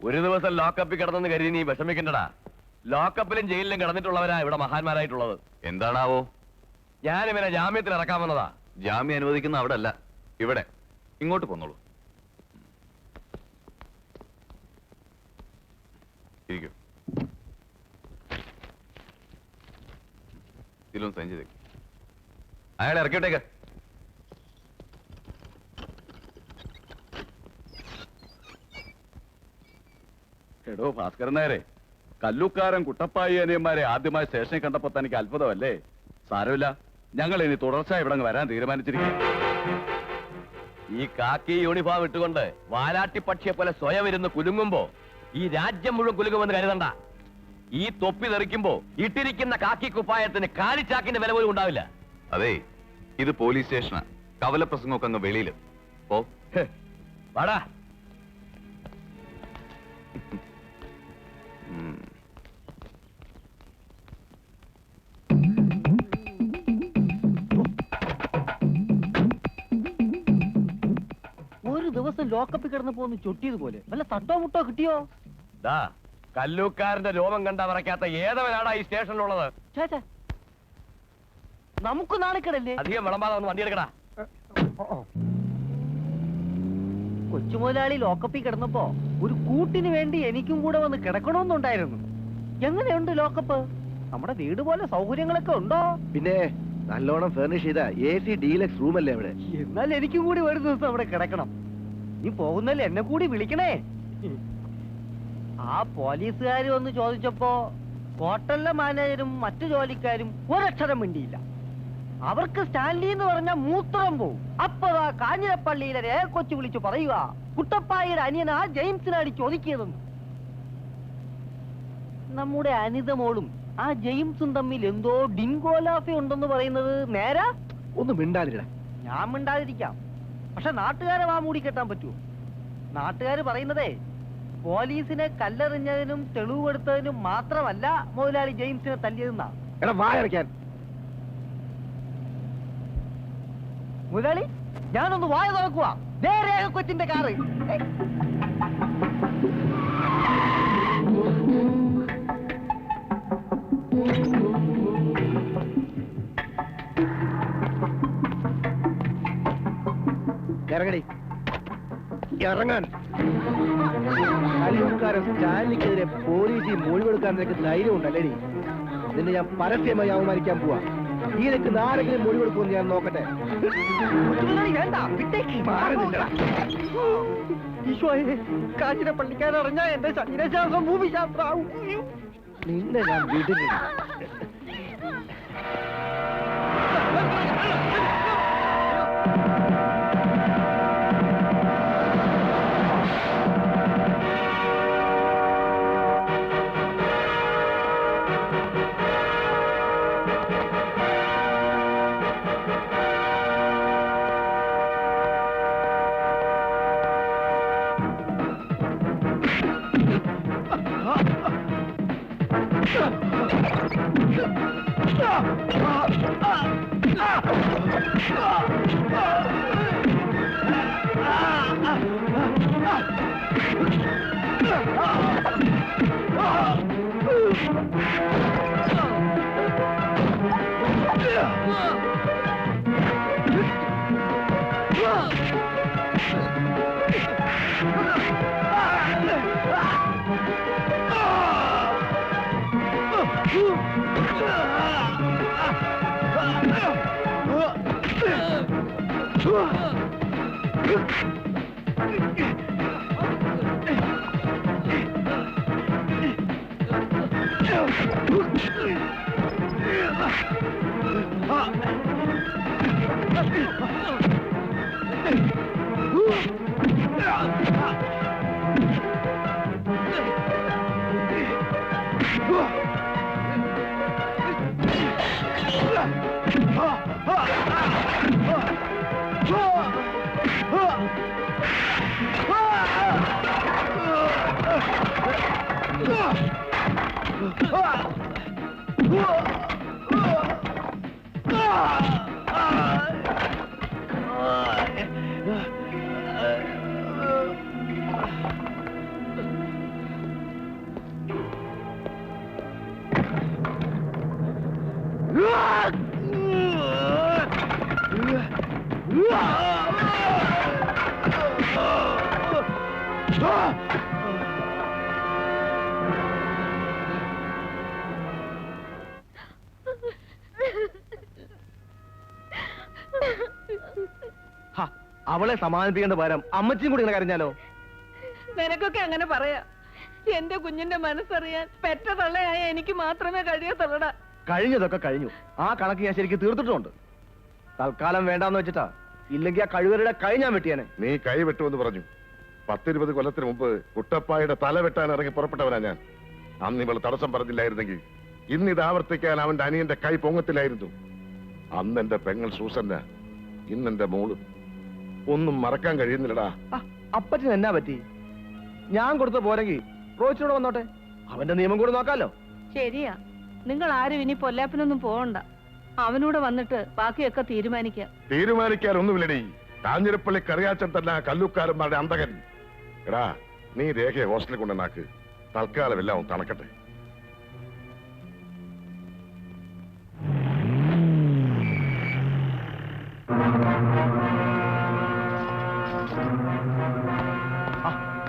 ഒരു ദിവസം ലോക്കപ്പിൽ കിടന്നെന്ന് കരുതി നീ വിഷമിക്കണ്ടടാ. ലോക്കപ്പിലും ജയിലിലും കിടന്നിട്ടുള്ളവരാ ഇവിടെ മഹാന്മാരായിട്ടുള്ളത്. എന്താണാവോ? ഞാനിവനെ ജാമ്യത്തിൽ ഇറക്കാൻ വന്നതാ. ജാമ്യം അനുവദിക്കുന്ന അവിടെ അല്ല, ഇവിടെ. ഇങ്ങോട്ട് പോന്നോളൂ. ഇരിക്കൂ. ഇതിലൊന്ന് സൈൻ ചെയ്തേക്ക്. അയാളെ ഇറക്കിവിട്ടേക്ക്. എടോ ഭാസ്കരൻ നായരെ, കല്ലൂക്കാരൻ കുട്ടപ്പായി അനിയന്മാരെ ആദ്യമായി സ്റ്റേഷനിൽ കണ്ടപ്പോ തനിക്ക് അത്ഭുതമല്ലേ? സാരമില്ല, ഞങ്ങൾ ഇനി തുടർച്ചയായി ഇവിടെ വരാൻ തീരുമാനിച്ചിരിക്കും. ഈ കാക്കി യൂണിഫോം ഇട്ടുകൊണ്ട് വാലാട്ടിപ്പക്ഷിയെ പോലെ സ്വയം ഇരുന്ന് കുലുങ്ങുമ്പോ ഈ രാജ്യം മുഴുവൻ കുലുങ്ങുമെന്ന് കരുതണ്ട. ഈ തൊപ്പി തെറിക്കുമ്പോ ഇട്ടിരിക്കുന്ന കാക്കി കുപ്പായത്തിന് കാലിച്ചാക്കിന്റെ വില പോലും ഉണ്ടാവില്ല. അതെ, ഇത് പോലീസ് സ്റ്റേഷനാ. കവല പ്രസംഗമൊക്കെ അങ്ങ് വെളിയില് പോ. വാടാ. ഒരു ദിവസം ലോക്കപ്പിൽ കിടന്നപ്പോ ഒന്ന് ചൊട്ടിയതുപോലെ വല്ല തട്ടോ മുട്ടോ കിട്ടിയോ? കല്ലൂക്കാരന്റെ രോമം കണ്ടാ പറക്കാത്ത ഏതവനാടാ ഈ സ്റ്റേഷനിലുള്ളത്? നമുക്ക് നാണിക്കടല്ലേ? അധികം വിളമ്പാതെ ഒന്ന് വണ്ടി എടുക്കടാ. കൊച്ചുമുതലാളി ലോക്കപ്പിൽ കിടന്നപ്പോ ഒരു കൂട്ടിന് വേണ്ടി എനിക്കും കൂടെ വന്ന് കിടക്കണമെന്നുണ്ടായിരുന്നു. എങ്ങനെയുണ്ട് ലോക്കപ്പ്? നമ്മുടെ വീട് പോലെ സൗകര്യങ്ങളൊക്കെ ഉണ്ടോ? പിന്നെ നല്ലോണം ഫർണിഷ് ചെയ്ത AC ഡീലക്സ് റൂമല്ലേ അവിടെ. എന്നാൽ എനിക്കും കൂടി ഒരു ദിവസം അവിടെ കിടക്കണം. നീ പോകുന്നല്ലേ എന്നെ കൂടി വിളിക്കണേ. ആ പോലീസുകാർ വന്ന് ചോദിച്ചപ്പോ ഹോട്ടലിലെ മാനേജരും മറ്റു ജോലിക്കാരും ഒരക്ഷരം മിണ്ടിയില്ല. അവർക്ക് സ്റ്റാൻലി എന്ന് പറഞ്ഞ മൂത്രം പോവും. അപ്പതാ കാഞ്ഞിരപ്പള്ളിയിലെ രേഖക്കൊച്ചു വിളിച്ചു പറയുക, കുട്ടപ്പായിയുടെ അനിയനാ ജെയിംസിനാടി ചോദിക്കിയതെന്ന്. നമ്മുടെ അനിതമോളും ആ ജെയിംസും തമ്മിൽ എന്തോ ഡിൻഗോലാഫി ഉണ്ടെന്ന് പറയുന്നത് നേരാ? ഒന്ന് മിണ്ടാതിരിടാ. ഞാൻ മിണ്ടാതിരിക്കാം, പക്ഷെ നാട്ടുകാരെ വാ മൂടി കെട്ടാൻ പറ്റുമോ? നാട്ടുകാര് പറയുന്നതേ പോലീസിനെ കല്ലെറിഞ്ഞതിനും തെളിവ് കൊടുത്തതിനും മാത്രമല്ല മുതലാളി ജെയിംസിനെ തല്ലിയതെന്നാ. എടാ വായടയ്ക്കാൻ. മുതലാളി, ഞാനൊന്ന് വായ തുറക്കുക. നേരെ കൊച്ചിന്റെ കാറ്. ഇറങ്ങടി, ഇറങ്ങാൻ. കല്ലൂക്കാരൻ സ്റ്റാലിനെതിരെ പോലീസിൽ മൊഴി കൊടുക്കാൻ നിനക്ക് ധൈര്യം ഉണ്ടല്ലേടി? നിന്നെ ഞാൻ പരസ്യമായി അവമാനിക്കാൻ പോവാ. ഈ നിനക്ക് ആരെങ്കിലും മൊഴി കൊടുക്കുമെന്ന് ഞാൻ നോക്കട്ടെ. ഈശോയെ, കാഞ്ഞിരപ്പള്ളിക്കാരറിഞ്ഞ എന്റെ ശരീരശാസ്ത്രം ഭൂമിശാസ്ത്രാവും. നിന്നെ ഞാൻ വിടുന്നില്ല. അവളെ സമാധാനിപ്പിക്കേണ്ട പകരം അമ്മച്ചിയും കൂടി ഇങ്ങനെ കരഞ്ഞാലോ? നിനക്കൊക്കെ അങ്ങനെ പറയാ. എന്റെ കുഞ്ഞിന്റെ മനസ്സറിയാൻ പെറ്റ തള്ളയായ എനിക്ക് മാത്രമേ കഴിയത്തുള്ളടാ. കഴിഞ്ഞതൊക്കെ കഴിഞ്ഞു. ആ കണക്ക് ഞാൻ ശരിക്കും തീർത്തിട്ടുണ്ട്. തൽക്കാലം വേണ്ടാന്ന് വെച്ചിട്ടാ. ഇല്ലെങ്കിൽ ആ കഴിവരുടെ കൈ ഞാൻ വെട്ടിയാനെ. നീ കൈ വെട്ടുമെന്ന് പറഞ്ഞു. 10-20 കൊല്ലത്തിന് മുമ്പ് കുട്ടപ്പായുടെ തല വെട്ടാൻ ഇറങ്ങി പുറപ്പെട്ടവനാ ഞാൻ. അന്ന് ഇവൾ തടസ്സം പറഞ്ഞില്ലായിരുന്നെങ്കിൽ ഇന്നിത് ആവർത്തിക്കാൻ അവന്റെ അനിയന്റെ കൈ പൊങ്ങത്തില്ലായിരുന്നു. അന്ന് എന്റെ പെങ്ങൾ സൂസന്ന, ഇന്നെന്റെ മോളും. ഒന്നും മറക്കാൻ കഴിയുന്നില്ലടാ. അപ്പച്ചന് എന്നാ പറ്റി? ഞാൻ കൊടുത്ത പോരെങ്കിൽ റോച്ചിനോട് വന്നോട്ടെ. അവന്റെ നിയമം കൂടെ നോക്കാലോ. ശരിയാ, നിങ്ങൾ ആരും ഇനി പൊല്ലാപ്പിനൊന്നും പോകണ്ട. അവനൂടെ വന്നിട്ട് ബാക്കിയൊക്കെ തീരുമാനിക്കാം. തീരുമാനിക്കാനൊന്നുമില്ലടി. കാഞ്ഞിരപ്പള്ളി കറിയാച്ചൻ തന്നെ കല്ലൂക്കാരന്മാരുടെ അന്തകൻ. എടാ, നീ രേഖയെ ഹോസ്റ്റലിൽ കൊണ്ടുവന്നാക്ക്. തൽക്കാലം എല്ലാം തണക്കട്ടെ.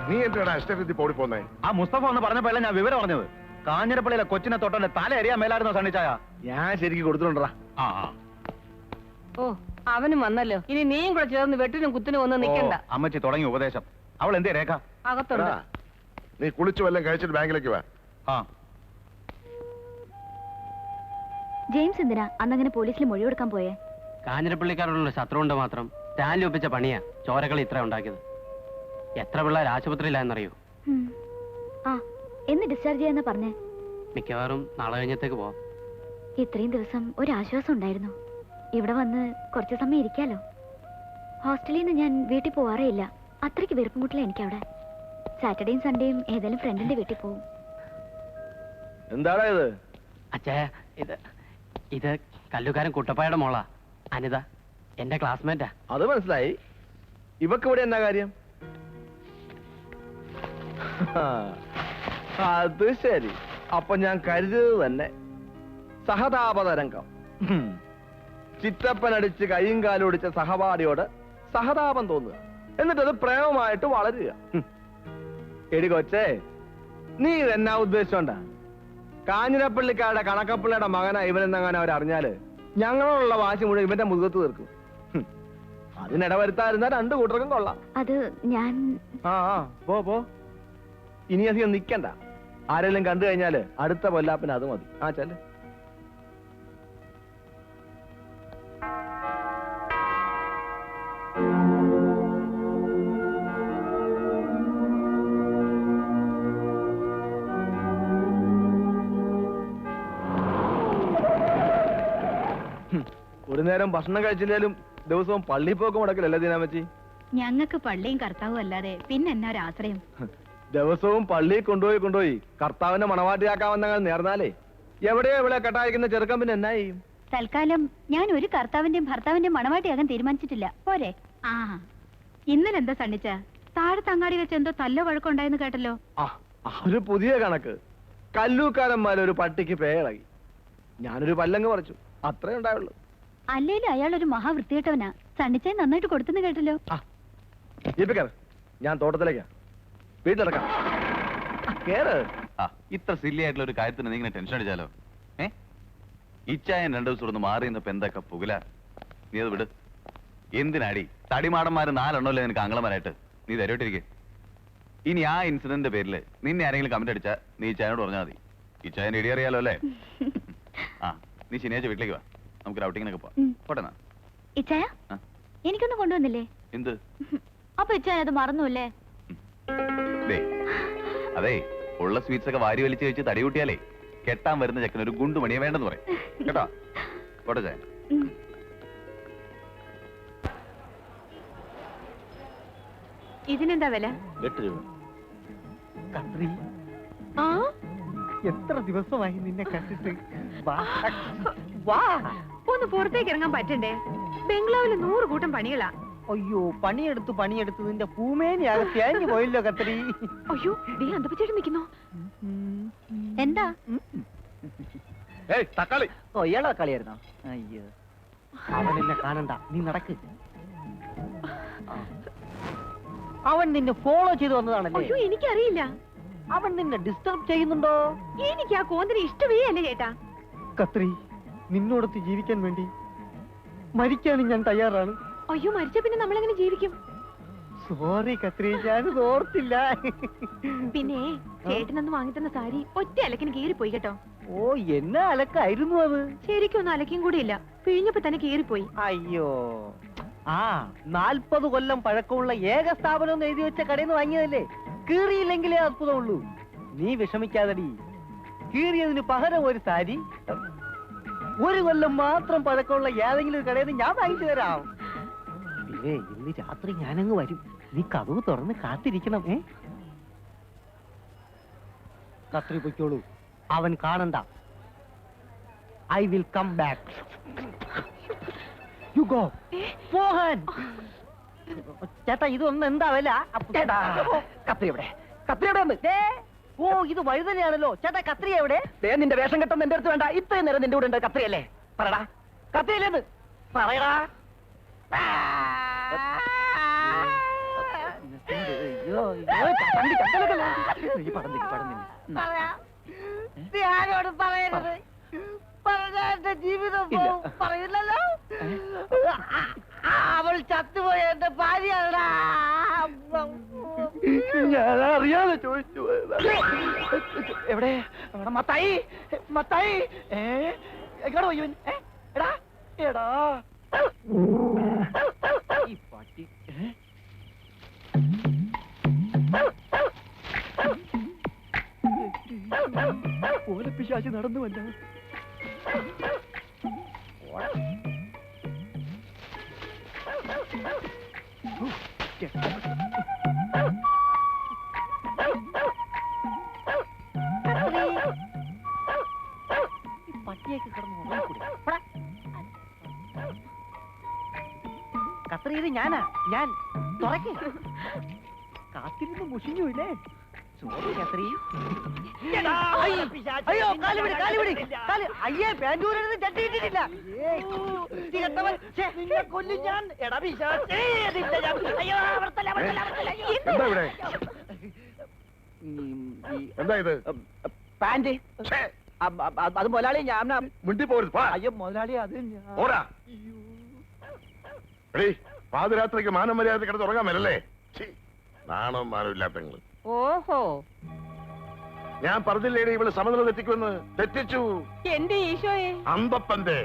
നീ എന്തിനാ ഇഷ്ടരീതി പോടി പോന്നേ? ആ മുസ്തഫ ഒന്ന് പറഞ്ഞപ്പോഴല്ല ഞാൻ വിവരം പറഞ്ഞത്. കാഞ്ഞിരപ്പള്ളിയിലെ കൊച്ചിനെ തൊട്ടന്റെ തല അറിയാൻ മേലായിരുന്നോ സണ്ണിച്ചായ? ഞാൻ ശരിക്കും കൊടുത്തിട്ടുണ്ടാ. ഓ, അവനും വന്നല്ലോ. ഇനി നീയും കൂടെ ചേർന്ന് വെട്ടിനും കുത്തിനും ഒന്നും നിൽക്കണ്ട. അമ്മച്ചി തുടങ്ങി ഉപദേശം. അവൾ എന്തേ രേഖ? അകത്തുണ്ട്. എടാ, നീ കുളിച്ചു വല്ലതും കഴിച്ചിട്ട് ബാങ്കിലേക്ക് വാ. ജെയിംസ് എന്തിനാ അന്നങ്ങനെ പോലീസിൽ മൊഴി കൊടുക്കാൻ പോയേ? കാഞ്ഞിരപ്പള്ളിക്കാരോടുള്ള ശത്രു കൊണ്ട് മാത്രം സ്റ്റാൻലി ഒപ്പിച്ച പണിയാ ചോരകൾ ഇത്ര ഉണ്ടാക്കിയത്. എത്ര പിള്ളേർ ആശുപത്രിയിലായെന്നറിയോ? ആ, എന്ന് ഡിസ്ചാർജ് ചെയ്യാന്നാ പറഞ്ഞേ? മിക്കവാറും നാളെ കഴിഞ്ഞത്തേക്ക് പോവാം. ഇത്രയും ദിവസം ഒരു ആശ്വാസം ഉണ്ടായിരുന്നു. ഇവിടെ വന്ന് കുറച്ചു സമയം ഇരിക്കാലോ. ഹോസ്റ്റലിൽ നിന്ന് ഞാൻ വീട്ടിൽ പോവാറേ ഇല്ല. അത്രയ്ക്ക് വെറുപ്പുമുട്ടില്ല എനിക്കവിടെ. സാറ്റർഡേയും സൺഡേയും ഏതായാലും ഫ്രണ്ടിന്റെ വീട്ടിൽ പോവും. എന്താടാ ഇത്? അച്ഛാ, ഇത് കല്ലുകാരൻ കുട്ടപ്പായുടെ മോളാ അനിത, എന്റെ ക്ലാസ്മേറ്റാ. അത് മനസ്സിലായി. ഇവക്ക് ഇവിടെ എന്നാ കാര്യം? അത് ശരി. അപ്പൊ ഞാൻ കരുതിയത് തന്നെ. സഹതാപതരംഗം. ചിറ്റപ്പനടിച്ച് കൈയും കാലും ഒടിച്ച സഹപാഠിയോട് സഹതാപം തോന്നുക, എന്നിട്ടത് പ്രേമമായിട്ട് വളരുക. എടി കൊച്ചേ, നീ ഇതെന്നാ ഉദ്ദേശിച്ചോണ്ടാ? കാഞ്ഞിരപ്പള്ളിക്കാരുടെ കണക്കപ്പിള്ളയുടെ മകനാ ഇവനെന്നങ്ങനെ അവരറിഞ്ഞാല് ഞങ്ങളോടുള്ള വാശി മുഴുവൻ ഇവന്റെ മുഖത്ത് തീർക്കും. അതിനിടവരുത്തായിരുന്ന രണ്ടു കൂട്ടർക്കും കൊള്ളാം. അത് ഞാൻ പോ. ഇനി അധികം നിക്കണ്ട. ആരെങ്കിലും കണ്ടു കഴിഞ്ഞാല് അടുത്ത പൊല്ലാപ്പിന് അത് മതി. ചെല്ല്. ഒരു നേരം ഭക്ഷണം കഴിച്ചില്ലേലും ദിവസവും പള്ളി പോക്ക് മുടക്കില്ലല്ലേ ദീനാമച്ചി? ഞങ്ങൾക്ക് പള്ളിയും കർത്താവും അല്ലാതെ പിന്നെ എന്നാ ഒരു ആശ്രയം? ദിവസവും പള്ളിയിൽ കൊണ്ടുപോയി കർത്താവിനെ മണവാട്ടിയാക്കാമെന്നങ്ങൾ നേർന്നാലേ എവിടെയോ ഇവിടെ കെട്ടായിരിക്കുന്ന ചെറുക്കം പിന്നെ എന്നാ ചെയ്യും? തൽക്കാലം ഞാൻ ഒരു കർത്താവിന്റെയും ഭർത്താവിന്റെയും മണവാട്ടിയാകാൻ തീരുമാനിച്ചിട്ടില്ല. പോരെ? ഇന്നലെ എന്താ സണ്ണിച്ച താഴെ തങ്ങാടി വെച്ച് എന്തോ തല്ലോ വഴക്കുണ്ടായെന്ന് കേട്ടല്ലോ. ഒരു പുതിയ കണക്ക്. കല്ലൂക്കാരന്മാരൊരു പട്ടിക്ക് പേളകി. ഞാനൊരു പല്ലങ്ങ് പറിച്ചു. അത്രേ ഉണ്ടായുള്ളൂ. അല്ലേലും അയാൾ ഒരു മഹാവൃത്തികെട്ടവനാ. സണ്ണിച്ചാൻ നന്നായിട്ട് കൊടുത്തെന്ന് കേട്ടല്ലോ. ഞാൻ തോട്ടത്തിലേക്കാ. വീട്ടിലിറക്കാം. കേറ്. ഇത്ര സില്ലി ആയിട്ടുള്ള ഒരു കാര്യത്തിന് നീ ഇങ്ങനെ ടെൻഷൻ അടിച്ചാലോ? ഇച്ചായൻ 2 ദിവസം ഒന്ന് മാറി നിന്നപ്പോ എന്തൊക്കെ പുകല. നീ അത് വിട്. എന്തിനാടി? തടിമാടന്മാര് 4 എണ്ണമല്ലേ നിനക്ക് ആംഗളമാരായിട്ട്? നീ തരോട്ടിരിക്കെ. ഇനി ആ ഇൻസിഡന്റിന്റെ പേരിൽ നിന്നെ ആരെങ്കിലും കമന്റ് അടിച്ചാ നീ ഇച്ചായനോട് പറഞ്ഞാൽ മതി. ഇച്ചായൻ ഇടി അറിയാലോ അല്ലേ? നീ ശനിയാഴ്ച വീട്ടിലേക്ക് വാ. നമുക്ക് ഔട്ടിങ്ങിനൊക്കെ പോവാം. പോട്ടെന്നാ. ഇച്ചായ, എനിക്കൊന്നും കൊണ്ടുവന്നില്ലേ? എന്ത്? അപ്പൊ ഇച്ചായ അത് മറന്നുല്ലേ? അതെ, ഉള്ള സ്വീറ്റ്സ് ഒക്കെ വാരി വലിച്ചു കഴിച്ച് തടി കൂട്ടിയാലേ കെട്ടാൻ വരുന്ന ചെക്കന് ഒരു ഗുണ്ടു മണിയെ വേണ്ടെന്ന് പറയും കേട്ടോ. പോട്ടെ ചായ. ഇതിനെന്താ വില? 8 രൂപ. എത്ര ദിവസമായി നിന്നെ കണ്ടിട്ട്. വാ, ഒന്ന് പുറത്തേക്ക് ഇറങ്ങാൻ പറ്റണ്ടേ? ബംഗ്ലാവില് 100 കൂട്ടം പണികളാ. അയ്യോ, പണിയെടുത്ത് നിന്റെ പൂമേനിയാകെ തേഞ്ഞു പോയില്ലോ കത്രി. അയ്യോ, ദേ അന്തപ്പച്ചേട്ടൻ നിൽക്കുന്നോ? എന്താ? തക്കാളി. ഇയാളെ കളിയായിരുന്നോ? അയ്യോ, അവൻ എന്നെ കാണണ്ട. നീ നടക്ക്. അവൻ നിന്നെ ഫോളോ ചെയ്ത് വന്നതാണല്ലേ? അയ്യോ എനിക്കറിയില്ല. അവൻ നിന്നെ ഡിസ്റ്റർബ് ചെയ്യുന്നുണ്ടോ? എനിക്ക് ആ കോന്തനെ ഇഷ്ടമേ അല്ല ചേട്ടാ. കത്രി, നിന്നോടൊത്ത് ജീവിക്കാൻ വേണ്ടി മരിക്കാനും ഞാൻ തയ്യാറാണ്. അയ്യോ മരിച്ച പിന്നെ നമ്മളെങ്ങനെ ജീവിക്കും? സോറി കത്രി, ഞാനിത് ഓർത്തില്ല. പിന്നെ ചേട്ടനൊന്ന് വാങ്ങിത്തന്ന സാരി ഒറ്റ അലക്കിന് കീറിപ്പോയി കേട്ടോ. ഓ, എന്നാ അലക്കായിരുന്നു അത്? ശരിക്കും ഒന്നും അലക്കും കൂടി ഇല്ല, പിഴിഞ്ഞപ്പോ തന്നെ കീറിപ്പോയി. അയ്യോ, ആ 40 കൊല്ലം പഴക്കമുള്ള ഏക സ്ഥാപനം എന്ന് എഴുതി വെച്ച കടയിൽ നിന്ന് വാങ്ങിയതല്ലേ? കീറിയില്ലെങ്കിലേ അത്ഭുതമുള്ളൂ. നീ വിഷമിക്കാതടി, കീറിയതിന് പകരം ഒരു സാരി 1 കൊല്ലം മാത്രം പഴക്കമുള്ള ഏതെങ്കിലും ഒരു കടയിൽ നിന്ന് ഞാൻ വാങ്ങിച്ചു തരാം. പിന്നെ ഇന്ന് രാത്രി ഞാനങ്ങ് വരും, നീ കതവ് തുറന്ന് കാത്തിരിക്കണം. കത്രി പൊയ്ക്കോളൂ, അവൻ കാണണ്ട. I will come back. You go. Mohan ചേട്ടാ, ഇതൊന്നും എന്താ വില? കത്രി എവിടെ? കത്രി എവിടെ? ഓ, ഇത് വഴുതനെയാണല്ലോ ചേട്ടാ. കത്രി എവിടെ? നിന്റെ വേഷം കെട്ടൊന്നും എന്റെ അടുത്ത് വേണ്ട. ഇത്രയും നേരം നിന്റെ കൂടെ ഉണ്ട്. കത്രിയല്ലേ? പറയടാ, കത്രിയല്ലേന്ന് പറയടാ. ആരോട് പറയരുത്, പറഞ്ഞാ എന്റെ ജീവിതം പോവും. പറയില്ലല്ലോ. അവൾ ചത്തുപോയ എന്റെ ഭാര്യയാണടാ. ഞാൻ അറിയാതെ ചോദിച്ചു. എവിടെ? മത്തായി, മത്തായി, എങ്ങോട്ട് പോയി? എടാ എടാ ഈ പട്ടി. ഓലപ്പിശാചി നടന്നുവല്ല. പട്ടിയൊക്കെ കിടന്ന് ഉറങ്ങിക്കൂടെ? കത്രി, ഇത് ഞാനാ. ഞാൻ തുറക്ക്. കാത്തിരുന്ന് മുഷിഞ്ഞു ഇല്ലേ? സോറി കത്രി. അയ്യോ, കാലുപിടി, കാലുപിടി, കാല്. അയ്യേ, പാൻറ്റൂരൊന്നും ചട്ടിയിട്ടിട്ടില്ല. കൊല്ലും ഞാൻ. എടാ പിശാചേ, അയ്യോ, അവർത്തല്ല, അവർത്തല്ല, അവർത്തല്ല. എന്താ ഇവിടെ? എന്താ ഇത്? പാന്റ്. അത് മുതലാളി ഞാൻ. മിണ്ടി പോരുത്. അയ്യോ മുതലാളി, അത് ഓടാ. എടീ, പാതിരാത്രിക്ക് മാനം മര്യാദ കിടന്ന് ഉറങ്ങാൻ വരല്ലേ? നാണം മാനം ഇല്ലാത്ത നിങ്ങള്. ഓഹോ, ഞാൻ പറഞ്ഞില്ലേടി ഇവള് സമനില തെറ്റിക്കുമെന്ന്. തെറ്റിച്ചു. എന്റെ ഈശോയെ. അന്തപ്പന്റെ.